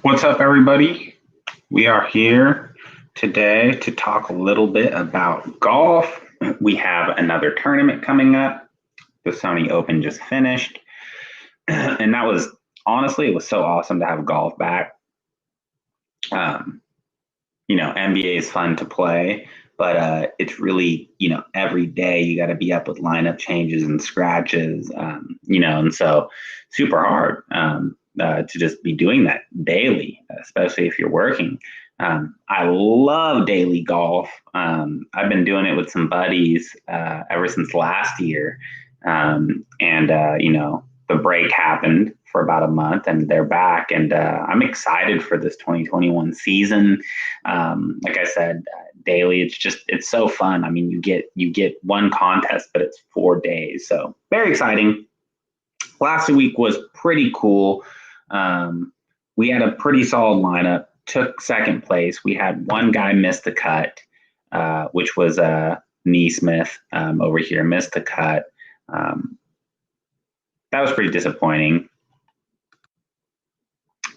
What's up, everybody? We are here today to talk a little bit about golf. We have another tournament coming up. The Sony Open just finished. And that was, honestly, it was so awesome to have golf back. NBA is fun to play, but it's really, every day you got to be up with lineup changes and scratches, and so super hard to just be doing that daily, especially if you're working. I love daily golf. I've been doing it with some buddies ever since last year. The break happened for about a month and they're back. And I'm excited for this 2021 season. Like I said, daily, it's so fun. I mean, you get one contest, but it's 4 days. So very exciting. Last week was pretty cool. We had a pretty solid lineup, took second place. We had one guy miss the cut, which was Neesmith over here, missed the cut. That was pretty disappointing.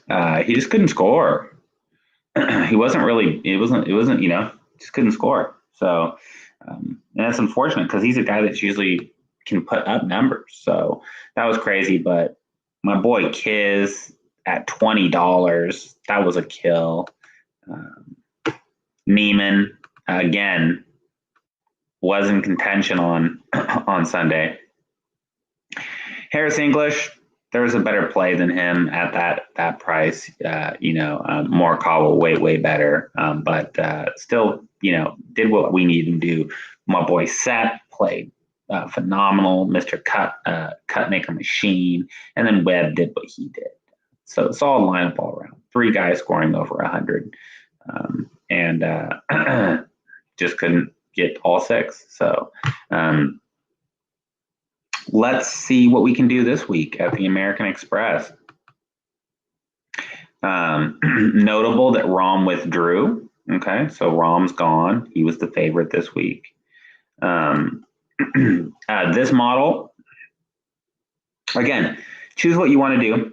He just couldn't score. Just couldn't score. So, and that's unfortunate because he's a guy that's usually can put up numbers. So that was crazy. But my boy Kiz at $20, that was a kill. Neiman, again, was in contention on Sunday. Harris English, there was a better play than him at that price. Morikawa way better, but still, did what we needed to do. My boy Seth played phenomenal, Mr. Cut Maker Machine, and then Webb did what he did. So solid lineup all around. 3 guys scoring over 100, and just couldn't get all 6. So. Let's see what we can do this week at the American Express. Notable that Rahm withdrew. Okay, so Rahm's gone. He was the favorite this week. This model, again, choose what you want to do.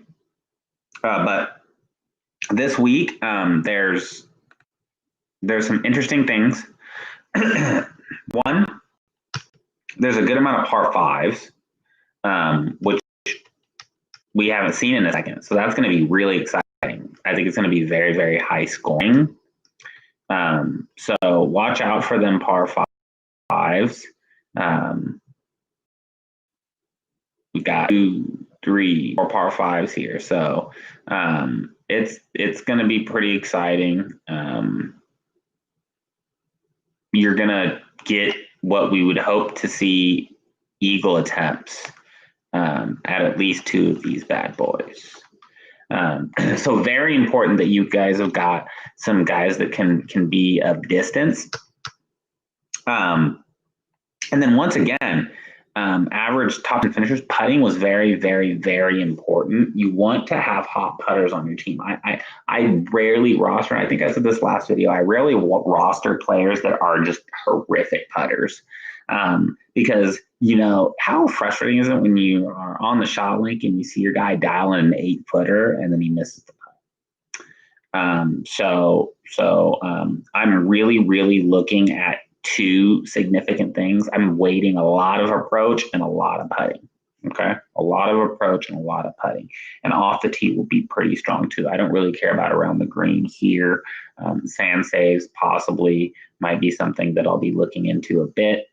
But this week, there's some interesting things. One, there's a good amount of par 5s. Which we haven't seen in a second. So that's going to be really exciting. I think it's going to be very, very high scoring. So watch out for them par 5s. We got 2, 3, 4 par 5s here. So it's going to be pretty exciting. You're going to get what we would hope to see eagle attempts at least 2 of these bad boys. So very important that you guys have got some guys that can be of distance. And then once again, average top 10 finishers, putting was very, very, very important. You want to have hot putters on your team. I rarely roster, I think I said this last video, I rarely roster players that are just horrific putters. Because how frustrating is it when you are on the shot link and you see your guy dialing an 8-footer and then he misses the putt. So I'm really, really looking at 2 significant things. I'm weighting a lot of approach and a lot of putting. Okay, a lot of approach and a lot of putting, and off the tee will be pretty strong too. I don't really care about around the green here. Sand saves possibly might be something that I'll be looking into a bit.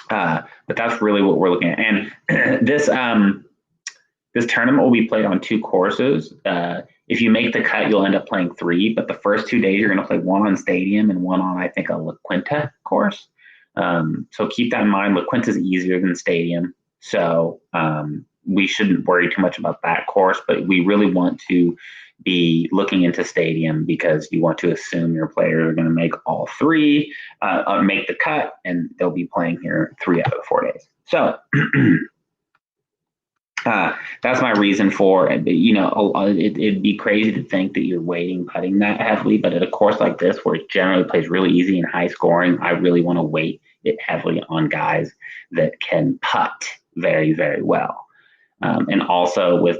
But that's really what we're looking at. And this tournament will be played on 2 courses. If you make the cut, you'll end up playing 3. But the first 2 days, you're going to play one on Stadium and one on, I think, a La Quinta course. So keep that in mind. La Quinta is easier than Stadium. So we shouldn't worry too much about that course. But we really want to be looking into Stadium because you want to assume your players are going to make all 3, make the cut, and they'll be playing here 3 out of the 4 days. So that's my reason for it. It'd be crazy to think that you're weighting putting that heavily, but at a course like this where it generally plays really easy and high scoring, I really want to weight it heavily on guys that can putt very, very well. And also with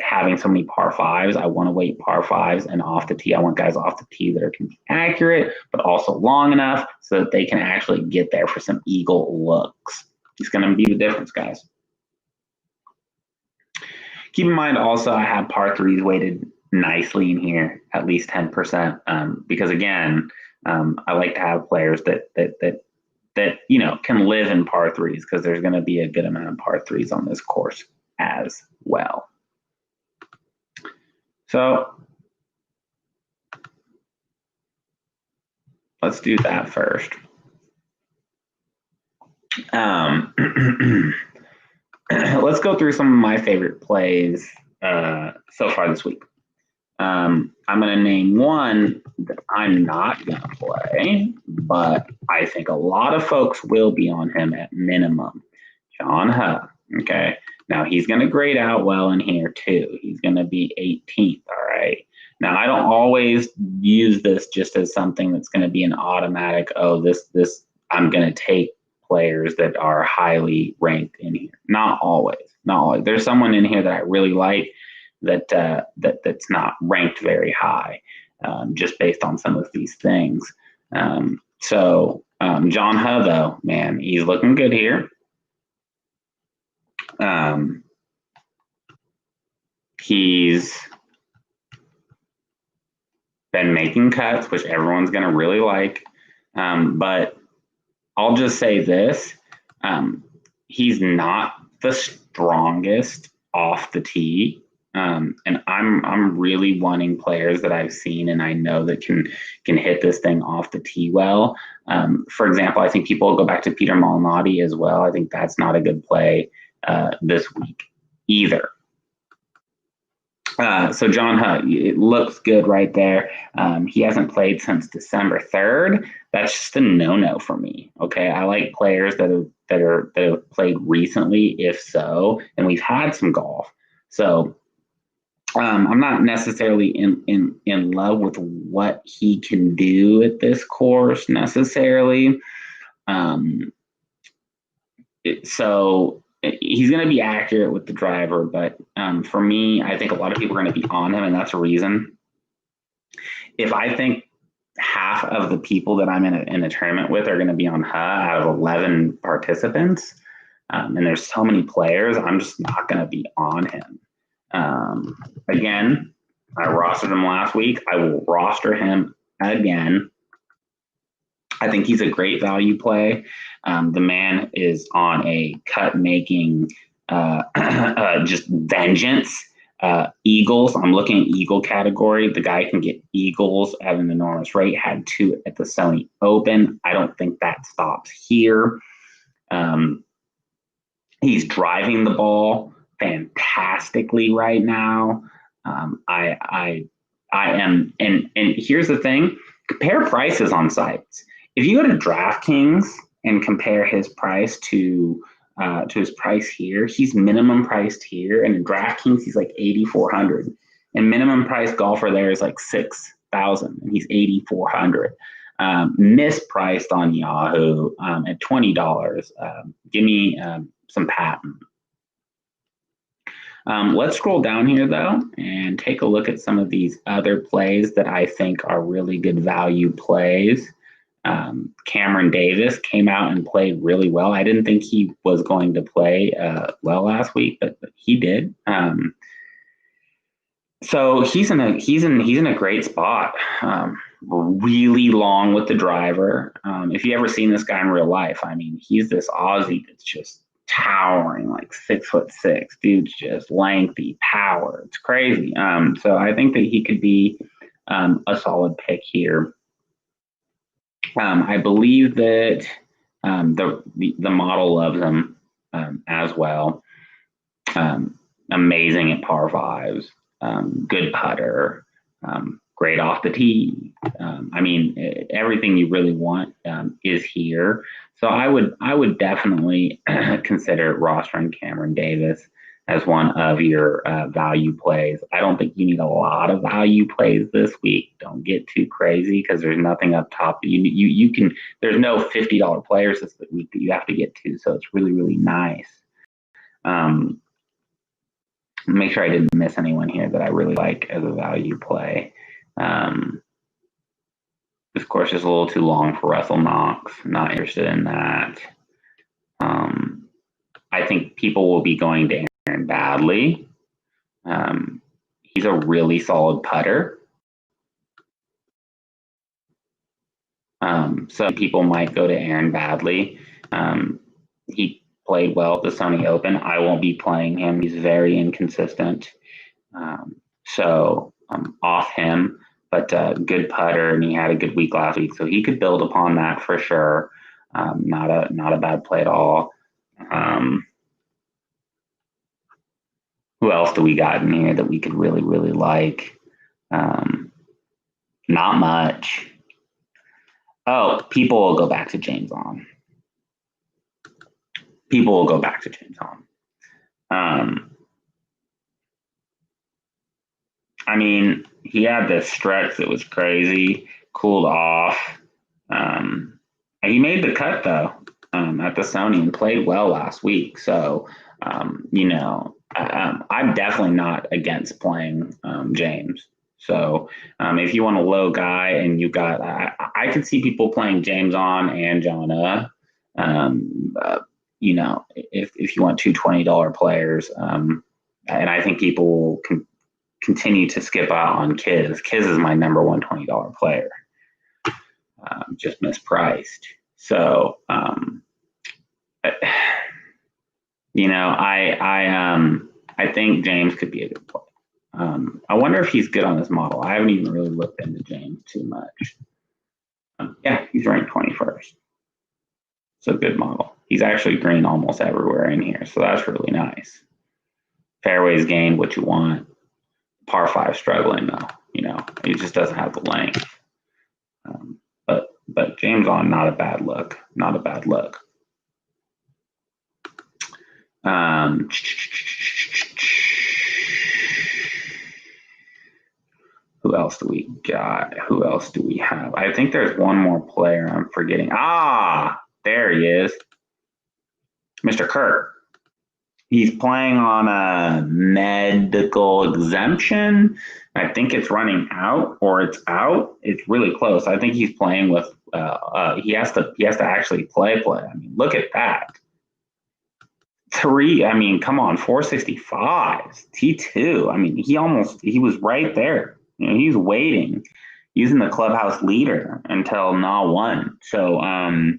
having so many par fives, I want to weight par fives and off the tee. I want guys off the tee that can be accurate, but also long enough so that they can actually get there for some eagle looks. It's going to be the difference, guys. Keep in mind also, I have par threes weighted nicely in here, at least 10%, because again, I like to have players that you know can live in par threes, because there's going to be a good amount of par threes on this course as well. So let's do that first. Let's go through some of my favorite plays so far this week. I'm going to name one that I'm not going to play, but I think a lot of folks will be on him at minimum. John Huh. Okay. Now he's going to grade out well in here too. He's going to be 18th. All right. Now I don't always use this just as something that's going to be an automatic, oh, this I'm going to take players that are highly ranked in here. Not always. Not always. There's someone in here that I really like that's not ranked very high, just based on some of these things. So John Huh, though, man, he's looking good here. He's been making cuts, which everyone's going to really like. But I'll just say this. He's not the strongest off the tee. And I'm really wanting players that I've seen and I know that can hit this thing off the tee well. For example, I think people will go back to Peter Malnati as well. I think that's not a good play this week either. So John Huh, it looks good right there. He hasn't played since December 3rd. That's just a no-no for me. Okay, I like players that have played recently, if so, and we've had some golf. So I'm not necessarily in love with what he can do at this course necessarily. So he's going to be accurate with the driver, but for me, I think a lot of people are going to be on him, and that's a reason. If I think half of the people that I'm in a tournament with are going to be on Huh out of 11 participants, and there's so many players, I'm just not going to be on him. Again, I rostered him last week. I will roster him again. I think he's a great value play. The man is on a cut-making just vengeance. Eagles, I'm looking at Eagle category. The guy can get Eagles at an enormous rate. Had 2 at the Sony Open. I don't think that stops here. He's driving the ball fantastically right now. I am, and here's the thing: compare prices on sites. If you go to DraftKings and compare his price to his price here, he's minimum priced here, and in DraftKings he's like 8,400, and minimum price golfer there is like 6,000, and he's 8,400. Mispriced on Yahoo at $20. Give me some patent. Let's scroll down here though and take a look at some of these other plays that I think are really good value plays. Cameron Davis came out and played really well. I didn't think he was going to play well last week, but he did. So he's in a great spot. Really long with the driver. If you ever seen this guy in real life, I mean, he's this Aussie that's just towering, like 6'6". Dude's just lengthy, power. It's crazy. So I think that he could be a solid pick here. I believe that the model loves him as well. Amazing at par fives, good putter, great off the tee. I mean, everything you really want is here. So I would definitely consider rostering Cameron Davis as one of your value plays. I don't think you need a lot of value plays this week. Don't get too crazy because there's nothing up top. You can. There's no $50 players this week that you have to get to. So it's really, really nice. Make sure I didn't miss anyone here that I really like as a value play. This course is a little too long for Russell Knox. Not interested in that. I think people will be going to Aaron Badley. He's a really solid putter. So people might go to Aaron Badley. He played well at the Sony Open. I won't be playing him. He's very inconsistent. So off him, but good putter, and he had a good week last week, so he could build upon that for sure. Not a bad play at all. Who else do we got in here that we could really, really like? Not much. Oh, people will go back to James On. People will go back to James On. I mean, he had this stretch that was crazy, cooled off. He made the cut, though, at the Sony and played well last week. So, you know, I'm definitely not against playing James. So if you want a low guy and you got, I could see people playing James On and John. You know, if you want two $20 players, and I think people can continue to skip out on Kiz. Kiz is my number one $20 player, just mispriced. So, you know, I think James could be a good play. I wonder if he's good on this model. I haven't even really looked into James too much. Yeah, he's ranked 21st. So good model. He's actually green almost everywhere in here, so that's really nice. Fairways gained what you want. Par 5 struggling though, you know, he just doesn't have the length. But James On, not a bad look, not a bad look. Who else do we got? Who else do we have? I think there's one more player I'm forgetting. Ah, there he is, Mr. Kirk. He's playing on a medical exemption. I think it's running out or it's out. It's really close. I think he's playing with. He has to actually play. I mean, look at that. I mean, come on, 465 T2. I mean, he was right there. You know, he's waiting, using the clubhouse leader until Na won. So I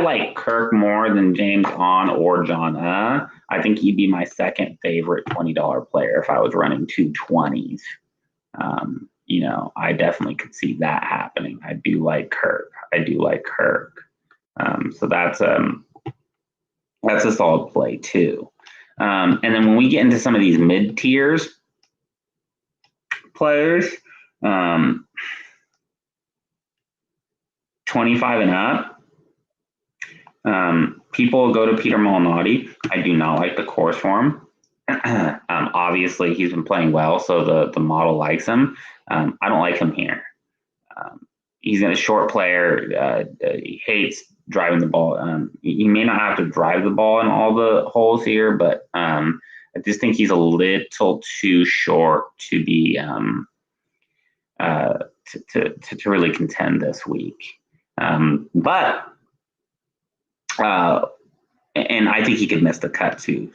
like Kirk more than James On or John. I think he'd be my second favorite $20 player if I was running two 20s. You know, I definitely could see that happening. I do like Kirk. So that's a solid play too. And then when we get into some of these mid tiers players, 25 and up, people go to Peter Malnati. I do not like the course for him. Obviously, he's been playing well, so the model likes him. I don't like him here. He's a short player. He hates driving the ball. He may not have to drive the ball in all the holes here, but I just think he's a little too short to be to really contend this week. But and I think he could miss the cut too.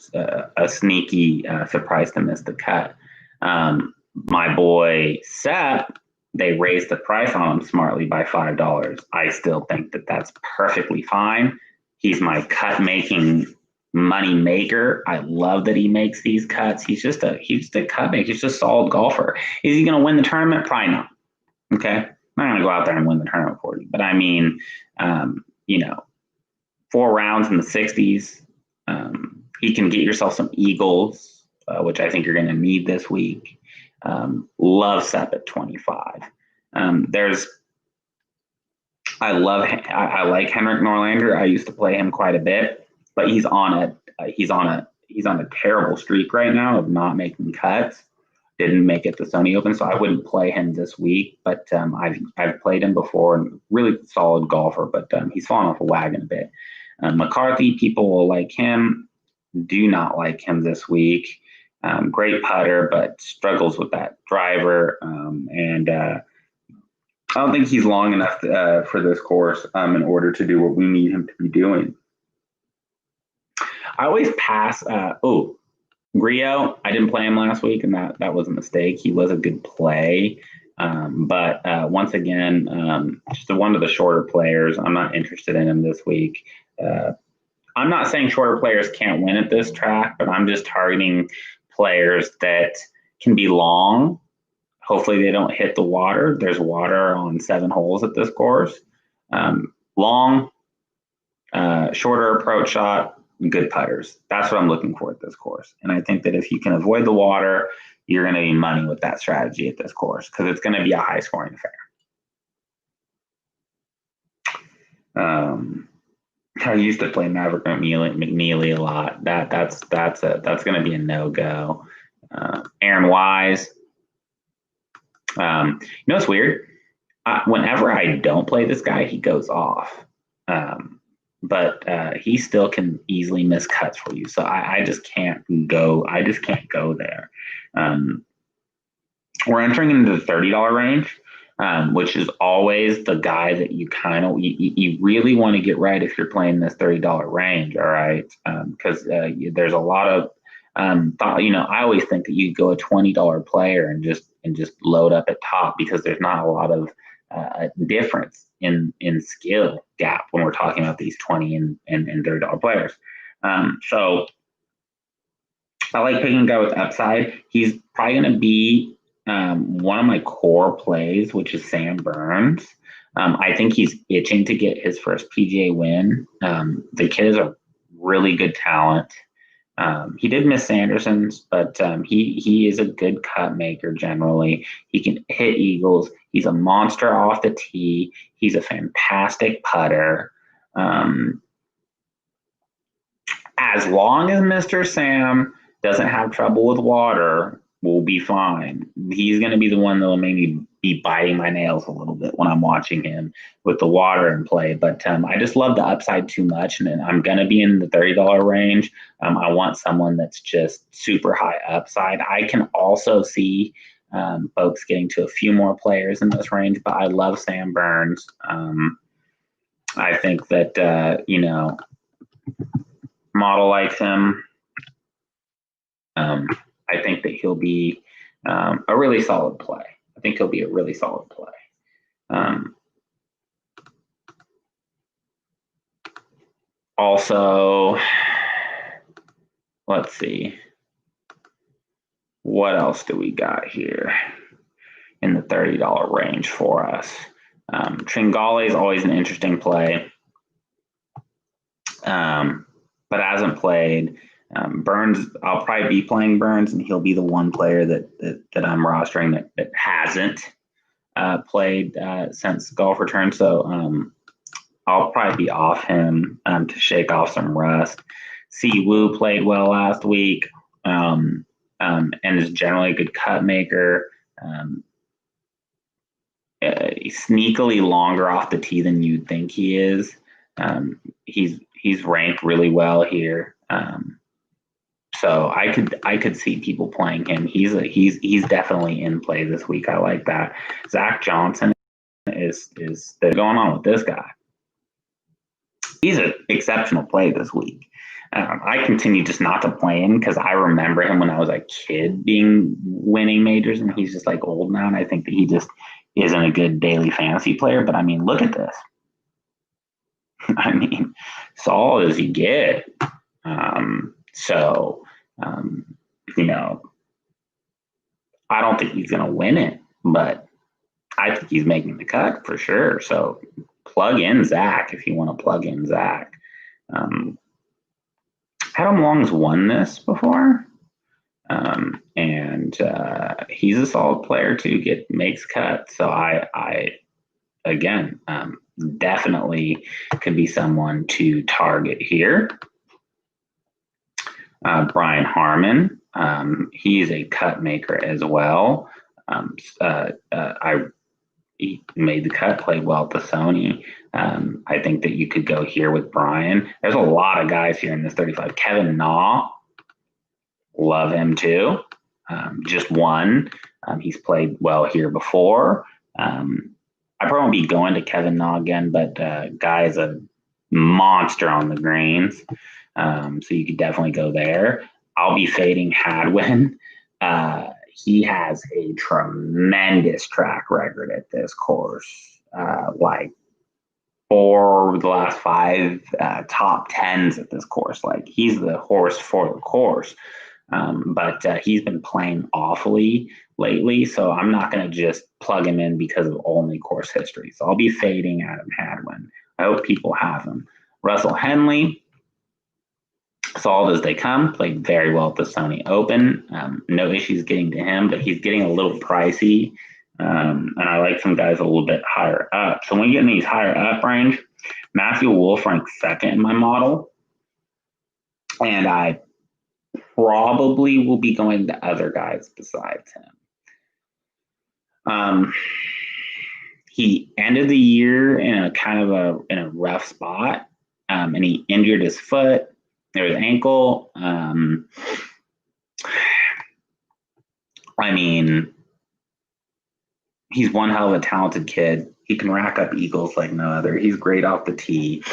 A sneaky surprise to miss the cut. My boy Seth, they raised the price on him smartly by $5. I still think that that's perfectly fine. He's my cut making money maker. I love that he makes these cuts. He's just a cut maker. He's just a solid golfer. Is he going to win the tournament? Probably not. Okay, I'm not going to go out there and win the tournament for you. But I mean, you know, 4 rounds in the 60s. He can get yourself some eagles, which I think you're going to need this week. Love Seth at 25. I like Henrik Norlander. I used to play him quite a bit, but he's on a terrible streak right now of not making cuts. Didn't make it to Sony Open, so I wouldn't play him this week. But I've played him before, and really solid golfer. But he's fallen off a wagon a bit. McCarthy, people will like him. do not like him this week. Great putter, but struggles with that driver. And I don't think he's long enough for this course in order to do what we need him to be doing. I always pass. Grillo, I didn't play him last week, and that was a mistake. He was a good play. But once again, just one of the shorter players. I'm not interested in him this week. I'm not saying shorter players can't win at this track, but I'm just targeting players that can be long. Hopefully they don't hit the water. There's water on 7 holes at this course. Long, shorter approach shot, good putters. That's what I'm looking for at this course. And I think that if you can avoid the water, you're going to be money with that strategy at this course because it's going to be a high scoring affair. I used to play Maverick McNeely a lot. That's going to be a no-go. Aaron Wise. It's weird. Whenever I don't play this guy, he goes off. But he still can easily miss cuts for you. So I just can't go. I just can't go there. We're entering into the $30 range, which is always the guy that you kind of you really want to get right if you're playing this $30 range. All right, because there's a lot of I always think that you go a $20 player and just load up at top because there's not a lot of difference in skill gap when we're talking about these $20 and $30 players. So I like picking a guy with upside. He's probably going to be one of my core plays, which is Sam Burns. I think he's itching to get his first PGA win. The kid is a really good talent. He did miss Sanderson's, but he is a good cut maker generally. He can hit eagles. He's a monster off the tee. He's a fantastic putter. As long as Mr. Sam doesn't have trouble with water, we'll be fine. He's going to be the one that will maybe be biting my nails a little bit when I'm watching him with the water in play. But I just love the upside too much, and I'm going to be in the $30 range. I want someone that's just super high upside. I can also see folks getting to a few more players in this range, but I love Sam Burns. I think that, model likes him. I think that he'll be a really solid play. I think he'll be a really solid play. Also, let's see. What else do we got here in the $30 range for us? Tringale is always an interesting play, but hasn't played. Burns, I'll probably be playing Burns, and he'll be the one player that I'm rostering that hasn't played since golf return. So I'll probably be off him to shake off some rust. Si Woo played well last week and is generally a good cut maker. He's sneakily longer off the tee than you'd think he is. He's ranked really well here. So I could see people playing him. He's definitely in play this week. I like that. Zach Johnson is they're going on with this guy. He's an exceptional play this week. I continue just not to play him because I remember him when I was a kid winning majors, and he's just like old now. And I think that he just isn't a good daily fantasy player. But I mean, look at this. I mean, solid as you get. I don't think he's going to win it, but I think he's making the cut for sure. So plug in Zach if you want to plug in Zach. Adam Long's won this before, and he's a solid player too. Makes cuts. So I again definitely could be someone to target here. Brian Harmon, he's a cut maker as well. he made the cut, played well at the Sony. I think that you could go here with Brian. There's a lot of guys here in this 35. Kevin Na, love him too. Just one. He's played well here before. I probably won't be going to Kevin Na again, but guy is a monster on the greens. So you could definitely go there. I'll be fading Hadwin. He has a tremendous track record at this course. Like 4 of the last 5 top 10s at this course. Like he's the horse for the course. But he's been playing awfully lately, so I'm not going to just plug him in because of only course history. So I'll be fading Adam Hadwin. I hope people have him. Russell Henley, solid as they come, played very well at the Sony Open. No issues getting to him, but he's getting a little pricey. And I like some guys a little bit higher up. So when you get in these higher up range, Matthew Wolff ranks second in my model. And I probably will be going to other guys besides him. He ended the year in a kind of a rough spot, and he injured his foot or his ankle. I mean, he's one hell of a talented kid. He can rack up eagles like no other. He's great off the tee.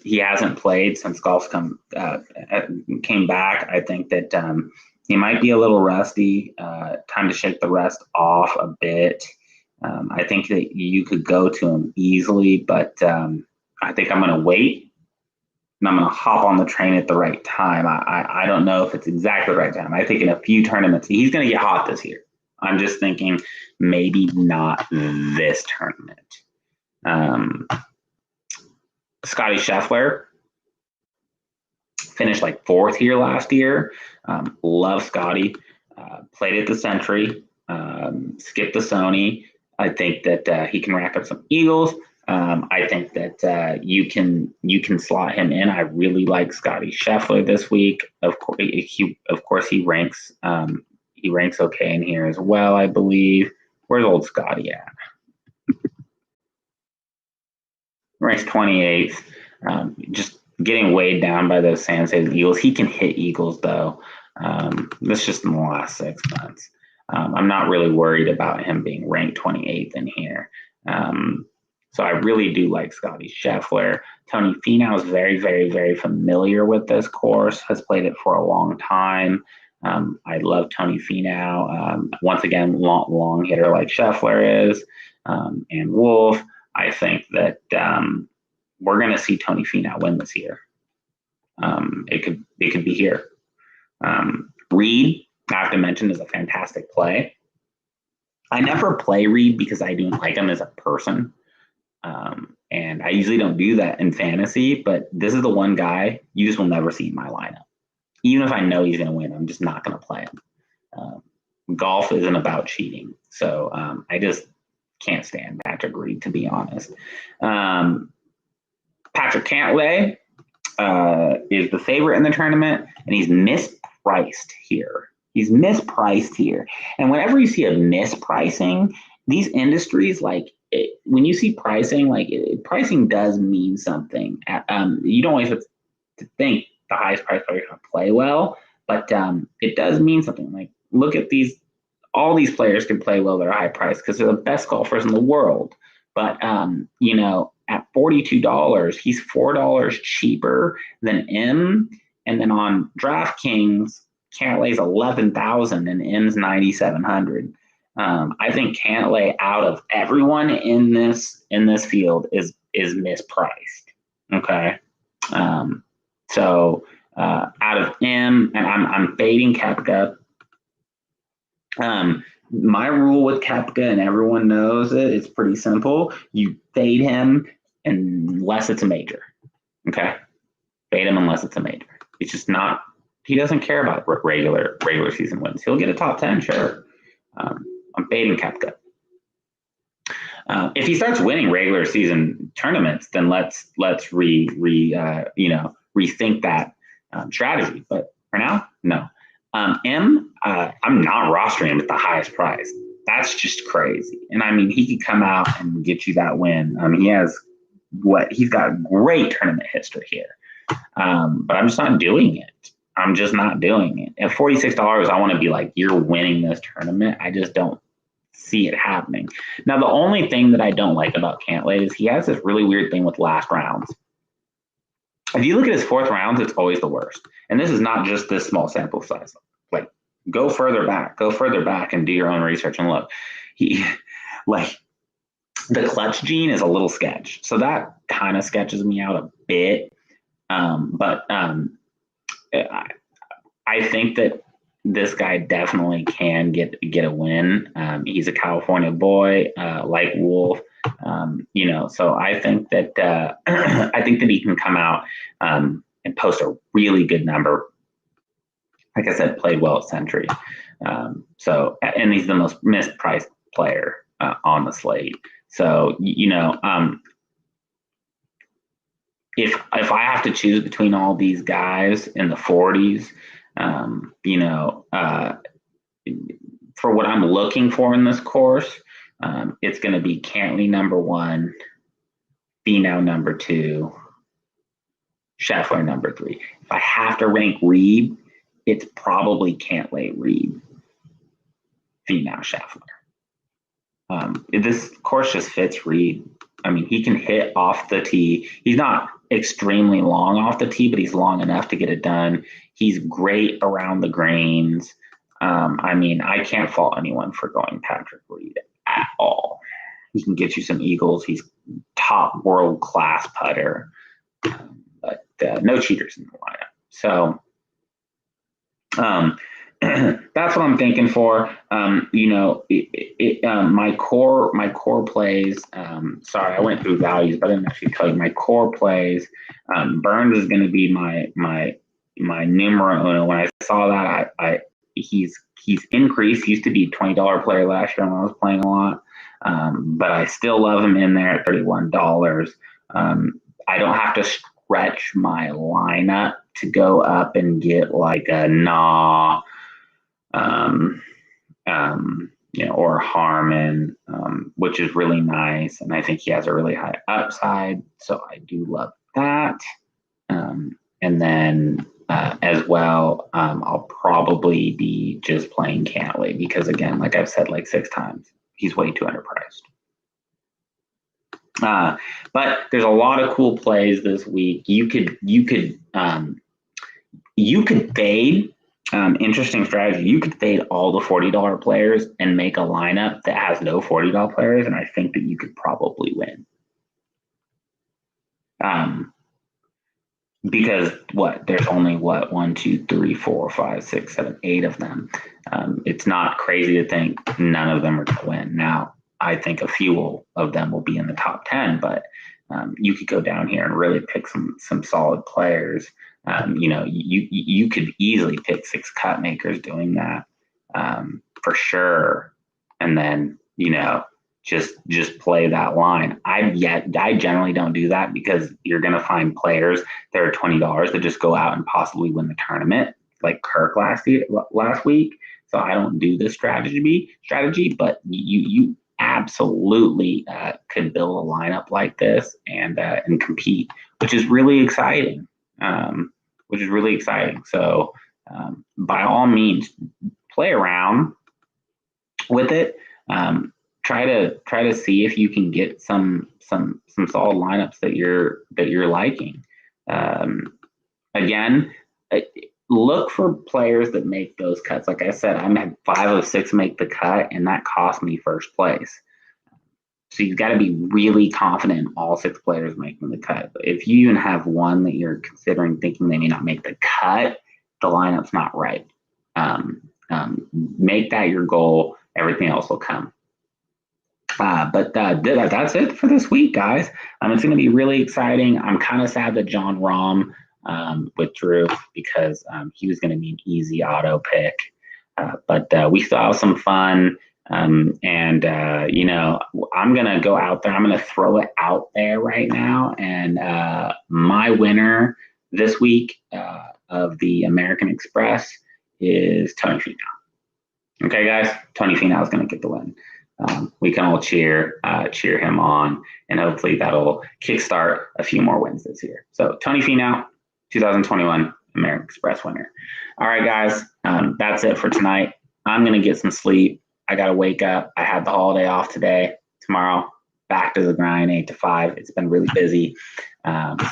He hasn't played since golf's came back. I think that he might be a little rusty. Time to shake the rust off a bit. I think that you could go to him easily, but I think I'm going to wait, and I'm going to hop on the train at the right time. I don't know if it's exactly the right time. I think in a few tournaments, he's going to get hot this year. I'm just thinking maybe not this tournament. Scotty Scheffler finished like 4th here last year. Love Scotty. Played at the Century. Skipped the Sony. I think that he can rack up some eagles. I think that you can slot him in. I really like Scotty Scheffler this week. Of course, he ranks okay in here as well, I believe. Where's old Scotty at? Ranks 28th. Just getting weighed down by those San Jose Eagles. He can hit eagles though. That's just in the last 6 months. I'm not really worried about him being ranked 28th in here. So I really do like Scotty Scheffler. Tony Finau is very, very, very familiar with this course, has played it for a long time. I love Tony Finau. Once again, long hitter like Scheffler is, and Wolff. I think that we're going to see Tony Finau win this year. It could be here. Reed, I have to mention, is a fantastic play. I never play Reed because I don't like him as a person. And I usually don't do that in fantasy, but this is the one guy you just will never see in my lineup. Even if I know he's going to win, I'm just not going to play him. Golf isn't about cheating. So I just can't stand Patrick Reed, to be honest. Patrick Cantlay is the favorite in the tournament, and he's mispriced here. And whenever you see a mispricing, these industries, like when you see pricing, pricing does mean something. You don't always have to think the highest price player is going to play well, but it does mean something. Like, look at these. All these players can play well at a high price because they're the best golfers in the world. But, at $42, he's $4 cheaper than M. And then on DraftKings, Cantlay's $11,000 and M's $9,700. I think Cantlay, out of everyone in this field, is mispriced. Okay. So out of M, and I'm fading Koepka. My rule with Koepka, and everyone knows it, it's pretty simple. You fade him unless it's a major. Okay? Fade him unless it's a major. It's just not, he doesn't care about regular season wins. He'll get a top 10, sure. I'm fading Koepka. If he starts winning regular season tournaments, then let's rethink that strategy. But for now, no. I'm not rostering him at the highest price. That's just crazy. And I mean, he could come out and get you that win. I mean, he's got great tournament history here. But I'm just not doing it. I'm just not doing it. At $46, I want to be like, you're winning this tournament. I just don't see it happening. Now, the only thing that I don't like about Cantlay is he has this really weird thing with last rounds. If you look at his fourth rounds, it's always the worst. And this is not just this small sample size. Like, go further back and do your own research and look. The clutch gene is a little sketch. So that kind of sketches me out a bit. But I think that this guy definitely can get a win. He's a California boy, like Wolf. So I think that he can come out and post a really good number. Like I said, played well at Century. And he's the most mispriced player on the slate. So if I have to choose between all these guys in the 40s, for what I'm looking for in this course, it's going to be Cantlay number 1, Finau number 2, Scheffler number 3. If I have to rank Reed, it's probably Cantlay, Reed, Finau, Scheffler. This course just fits Reed. I mean, he can hit off the tee. He's not extremely long off the tee, but he's long enough to get it done. He's great around the greens. I mean, I can't fault anyone for going Patrick Reed at all. He can get you some eagles. He's top world-class putter, but no cheaters in the lineup. So that's what I'm thinking for. My core plays. Sorry, I went through values, but I didn't actually tell you my core plays. Burns is going to be my numero uno. When I saw that, he's increased. He used to be a $20 player last year when I was playing a lot, but I still love him in there at $31. I don't have to stretch my lineup to go up and get like a or Harmon, which is really nice. And I think he has a really high upside. So I do love that. And then as well, I'll probably be just playing Cantlay because, again, like I've said like 6 times, he's way too underpriced. But there's a lot of cool plays this week. You could fade. Interesting strategy. You could fade all the $40 players and make a lineup that has no $40 players, and I think that you could probably win. Because there's only 1, 2, 3, 4, 5, 6, 7, 8 of them. It's not crazy to think none of them are going to win. Now, I think a few of them will be in the top 10, but you could go down here and really pick some solid players. You could easily pick 6 cut makers doing that for sure, and then just play that line. I generally don't do that because you're going to find players that are $20 that just go out and possibly win the tournament, like Kirk last week. So I don't do this strategy, but you absolutely could build a lineup like this and compete, which is really exciting. So by all means, play around with it. Try to see if you can get some solid lineups that you're liking. Again, look for players that make those cuts. Like I said, I had 5 of 6 make the cut, and that cost me first place. So you've got to be really confident in all 6 players making the cut. If you even have one that you're considering thinking they may not make the cut, the lineup's not right. Make that your goal. Everything else will come. But that's it for this week, guys. It's going to be really exciting. I'm kind of sad that John Rahm withdrew because he was going to be an easy auto pick. But we still have some fun. I'm going to go out there. I'm going to throw it out there right now. And my winner this week of the American Express is Tony Finau. Okay, guys, Tony Finau is going to get the win. We can all cheer him on, and hopefully that'll kickstart a few more wins this year. So Tony Finau, 2021 American Express winner. All right, guys, that's it for tonight. I'm going to get some sleep. I got to wake up. I had the holiday off today. Tomorrow, back to the grind, 8 to 5. It's been really busy.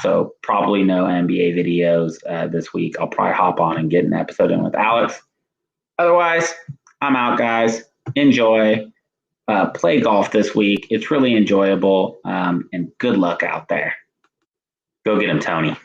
So probably no NBA videos this week. I'll probably hop on and get an episode in with Alex. Otherwise, I'm out, guys. Enjoy. Play golf this week. It's really enjoyable. And good luck out there. Go get him, Tony.